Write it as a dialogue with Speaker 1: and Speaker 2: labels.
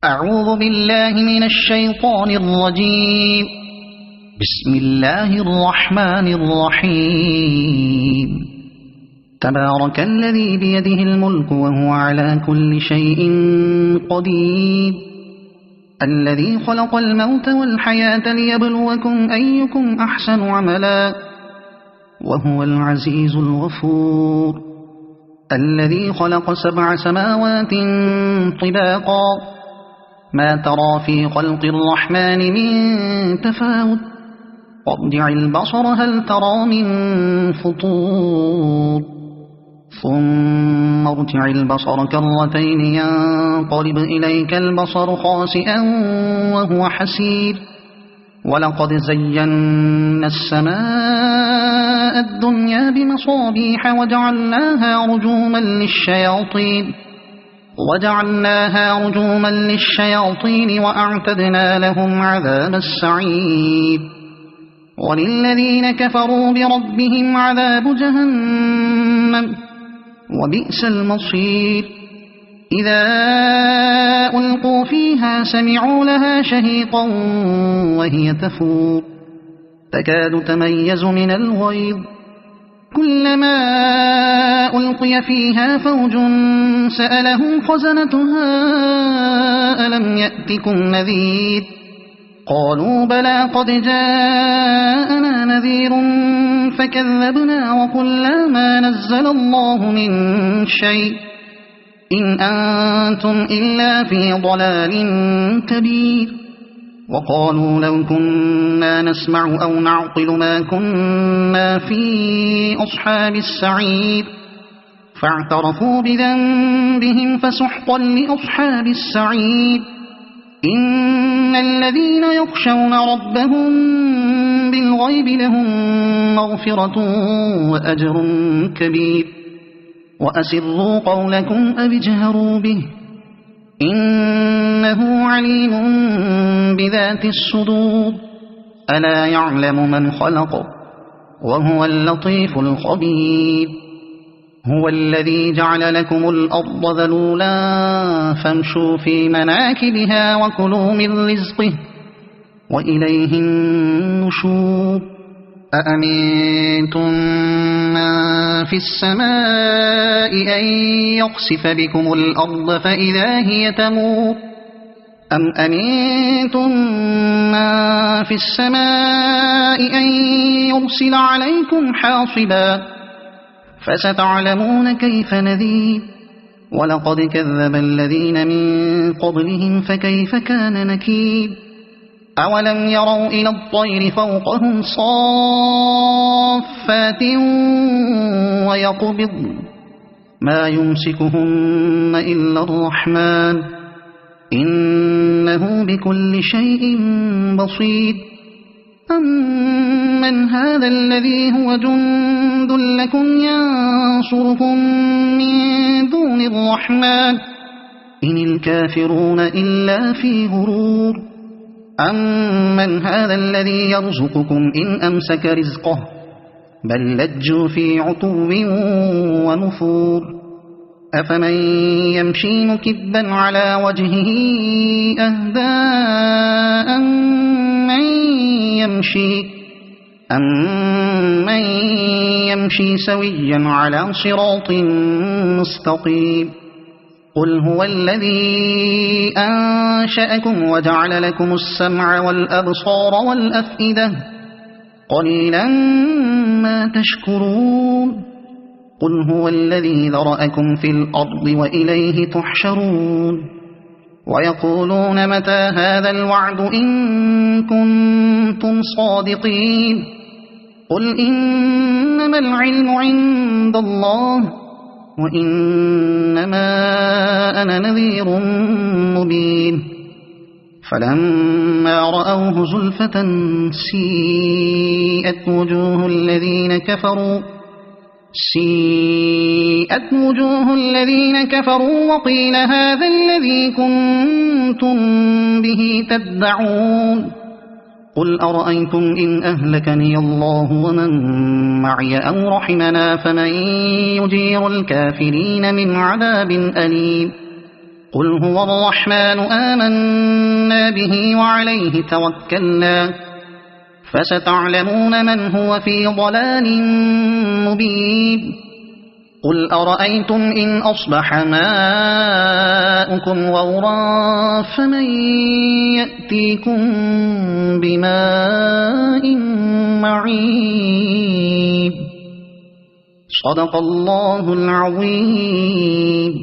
Speaker 1: أعوذ بالله من الشيطان الرجيم. بسم الله الرحمن الرحيم. تبارك الذي بيده الملك وهو على كل شيء قدير، الذي خلق الموت والحياة ليبلوكم أيكم أحسن عملا، وهو العزيز الغفور، الذي خلق 7 سماوات طباقا، ما ترى في خلق الرحمن من تفاوت، وارجع البصر هل ترى من فطور، ثم ارجع البصر كرتين ينقلب إليك البصر خاسئا وهو حسير، ولقد زينا السماء الدنيا بمصابيح وجعلناها رجوما للشياطين وأعتدنا لهم عذاب السعير، وللذين كفروا بربهم عذاب جهنم وبئس المصير. إذا ألقوا فيها سمعوا لها شهيقا وهي تفور، تكاد تميز من الغيظ، كلما ألقي فيها فوج سألهم خزنتها ألم يأتكم نذير، قالوا بلى قد جاءنا نذير فكذبنا وقلنا ما نزل الله من شيء إن أنتم إلا في ضلال كبير، وقالوا لو كنا نسمع أو نعقل ما كنا في أصحاب السعير، فاعترفوا بذنبهم فسحقا لأصحاب السعير. إن الذين يخشون ربهم بالغيب لهم مغفرة وأجر كبير، وأسروا قولكم أو اجهروا به إنه عليم بذات الصدور، ألا يعلم من خلق وهو اللطيف الخبير. هو الذي جعل لكم الأرض ذلولا فامشوا في مناكبها وكلوا من رزقه وإليه النشور. أأمنتم من في السماء أن يخسف بكم الأرض فإذا هي تمور، أم أمنتم من في السماء أن يرسل عليكم حاصبا، فستعلمون كيف نذير. ولقد كذب الذين من قبلهم فكيف كان نكير. أولم يروا إلى الطير فوقهم صافات ويقبض ما يمسكهن إلا الرحمن إنه بكل شيء بصير. أمن هذا الذي هو جند لكم ينصركم من دون الرحمن إن الكافرون إلا في غرور. أمن هذا الذي يرزقكم إن أمسك رزقه بل لجوا في عتو ونفور. أفمن يمشي مكبا على وجهه أهدى أمن يمشي سويا على صراط مستقيم. قل هو الذي أنشأكم وجعل لكم السمع والأبصار والأفئدة قليلا ما تشكرون. قل هو الذي ذرأكم في الأرض وإليه تحشرون. ويقولون متى هذا الوعد إن كنتم صادقين. قل إنما العلم عند الله وإنما أنا نذير مبين. فلما رأوه زلفة سيئت وجوه الذين كفروا وقيل هذا الذي كنتم به تدعون. قل أرأيتم إن أهلكني الله ومن معي أو رحمنا فمن يجير الكافرين من عذاب أليم. قل هو الرحمن آمنا به وعليه توكلنا فستعلمون من هو في ضلال مبين قل أرأيتم إن أصبح ماؤكم غورا فمن يأتيكم بماء معين صدق الله العظيم.